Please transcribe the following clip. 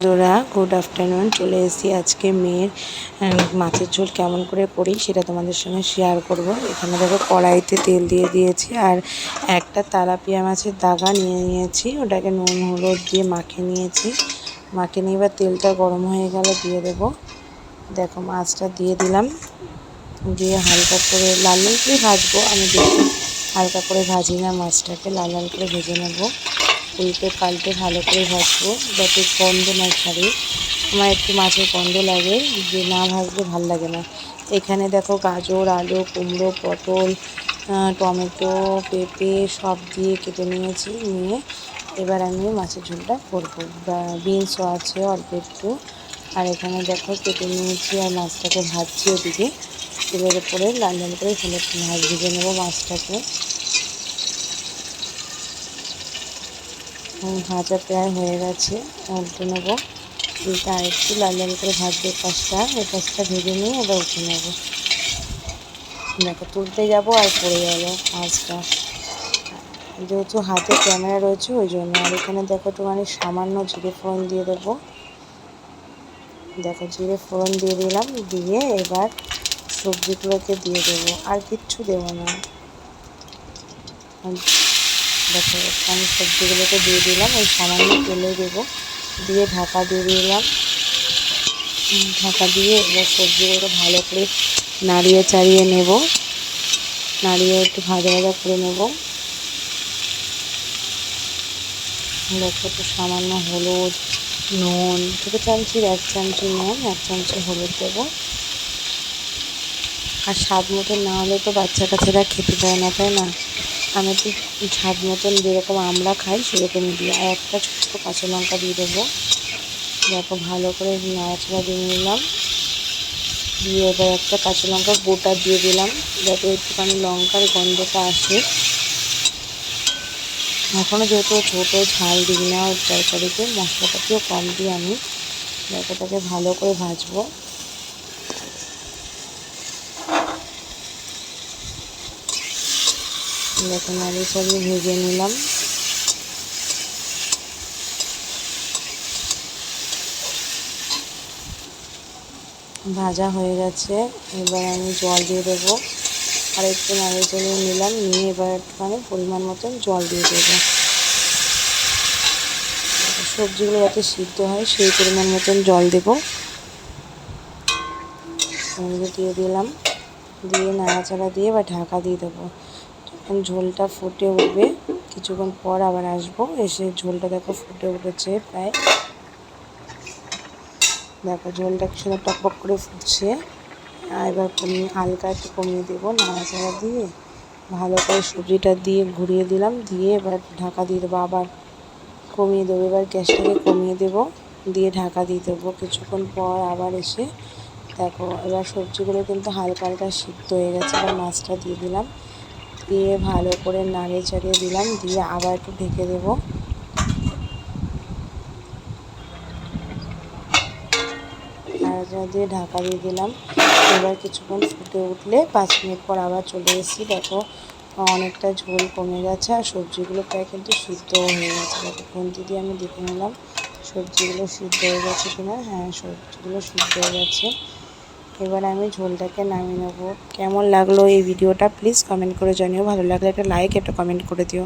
বন্ধুরা good afternoon. চলে এসেছি আজকে মেয়ের মাছের ঝোল কেমন করে করি সেটা তোমাদের সঙ্গে শেয়ার করব। এখানে দেখো কড়াইতে তেল দিয়ে দিয়েছি আর একটা তেলাপিয়া মাছের দাগা নিয়ে নিয়েছি, ওটাকে নুন হলুদ দিয়ে মাখিয়ে নিয়েছি। মাখিয়ে নিয়ে এবার তেলটা গরম হয়ে গেলে দিয়ে দেব। দেখো মাছটা দিয়ে দিলাম, দিয়ে হালকা করে লাল লাল করে ভাজবো। আমি বেশি হালকা করে ভাজি না, মাছটাকে লাল লাল করে ভেজে নেব। উল্টে পাল্টে ভালো করে ভাজবো যাতে গন্ধ না ছাড়ে। আমার একটু মাছের গন্ধ লাগে, যে না ভাজলে ভাল লাগে না। এখানে দেখো গাজর, আলু, কুমড়ো, পটল, টমেটো, পেঁপে সব দিয়ে কেটে নিয়েছি। নিয়ে এবার আমি মাছের ঝোলটা করবো। বিনসও আছে অল্প একটু। আর এখানে দেখো কেটে নিয়েছি আর মাছটাকে ভাজছি। ওদিকে তেলের উপরে লাল লাল করে ভেজে নেবো মাছটাকে। ভাজা প্রায় হয়ে গেছে, উল্টে নেবো। এটা আর একটু লাল লাল করে ভাজবে পাশটা, এই পাশটা ভেজে নিয়ে এবার উঠে নেবো। দেখো তুলতে যাবো আর পড়ে গেল মাছটা, যেহেতু হাতে ক্যামেরা রয়েছে ওই জন্য। আর এখানে দেখো একটুখানি সামান্য জিরে ফোড়ন দিয়ে দেবো। দেখো জিরে ফোড়ন দিয়ে দিলাম, দিয়ে এবার সবজিগুলোকে দিয়ে দেবো, আর কিচ্ছু দেবো না। দেখো আমি সবজিগুলোকে দিয়ে দিলাম, ওই সামান্য তেলে দেবো, দিয়ে ঢাকা দিয়ে দিলাম। ঢাকা দিয়ে এবার সবজিগুলোকে ভালো করে নাড়িয়ে চাড়িয়ে নেব, নাড়িয়ে একটু ভাজা ভাজা করে নেব। দেখো একটু সামান্য হলুদ, নুন, ছোটো চামচির 1 চামচি নুন, 1 চামচি হলুদ দেবো। আর স্বাদ মতন না হলে তো বাচ্চা কাচ্চারা খেতে দেয় না, তাই না? আমি একটু স্বাদ মতন যেরকম আমরা খাই সেরকমই দিই। আর একটা ছোট্ট কাঁচা লঙ্কা দিয়ে দেবো। দেখো ভালো করে নাড়াচাড়া দিয়ে নিলাম, দিয়ে এবার একটা কাঁচা লঙ্কা গোটা দিয়ে দিলাম যাতে একটুখানি লঙ্কার গন্ধটা আসে। এখনও যেহেতু ছোটো ঝাল দিই না ওর তরকারিতে, মশলাপাতিও কম দিয়ে আমি লঙ্কাটাকে ভালো করে ভাজবো। দেখো নাড়িয়ে চাড়িয়ে ভেজে নিলাম। ভাজা হয়ে গেছে, এবার আমি জল দিয়ে দেবো। আর একটু নাড়িয়ে চাড়িয়ে নিলাম, নিয়ে এবার একটুখানি পরিমাণ মতন জল দিয়ে দেবো। সবজিগুলো যাতে সিদ্ধ হয় সেই পরিমাণ মতন জল দেবো। দিয়ে দিলাম, দিয়ে নাড়াচাড়া দিয়ে এবার ঢাকা দিয়ে দেবো। যখন ঝোলটা ফুটে উঠবে কিছুক্ষণ পর আবার আসবো, এসে ঝোলটা দেখো ফুটে উঠেছে প্রায়। দেখো ঝোলটা কি সুন্দর টকবক করে ফুটছে। এবার হালকা একটু কমিয়ে দেবো, নাড়াচাড়া দিয়ে ভালো করে সবজিটা দিয়ে ঘুরিয়ে দিলাম, দিয়ে এবার ঢাকা দিয়ে দেবো। আবার কমিয়ে দেবো, এবার গ্যাসটাকে কমিয়ে দেবো, দিয়ে ঢাকা দিয়ে দেবো। কিছুক্ষণ পর আবার এসে দেখো এবার সবজিগুলো কিন্তু হালকা হালকা সিদ্ধ হয়ে গেছে। এবার মাছটা দিয়ে দিলাম, দিয়ে ভালো করে নাড়িয়ে চাড়িয়ে দিলাম, দিয়ে আবার একটু ঢেকে দেবো। নাড়াচাড়া দিয়ে ঢাকা দিয়ে দিলাম। এবার কিছুক্ষণ ফুটে উঠলে 5 মিনিট পর আবার চলে এসেছি। দেখো অনেকটা ঝোল কমে গেছে আর সবজিগুলো প্রায় কিন্তু সিদ্ধ হয়ে গেছে। দেখো খুন্তি দিয়ে আমি দেখে নিলাম সবজিগুলো সিদ্ধ হয়ে গেছে কিনা। হ্যাঁ, সবজিগুলো সিদ্ধ হয়ে গেছে। এবার আমি ঝোলটাকে নামিয়ে নেবো। কেমন লাগলো এই ভিডিওটা প্লিজ কমেন্ট করে জানিও। ভালো লাগলে একটা লাইক, একটা কমেন্ট করে দিও।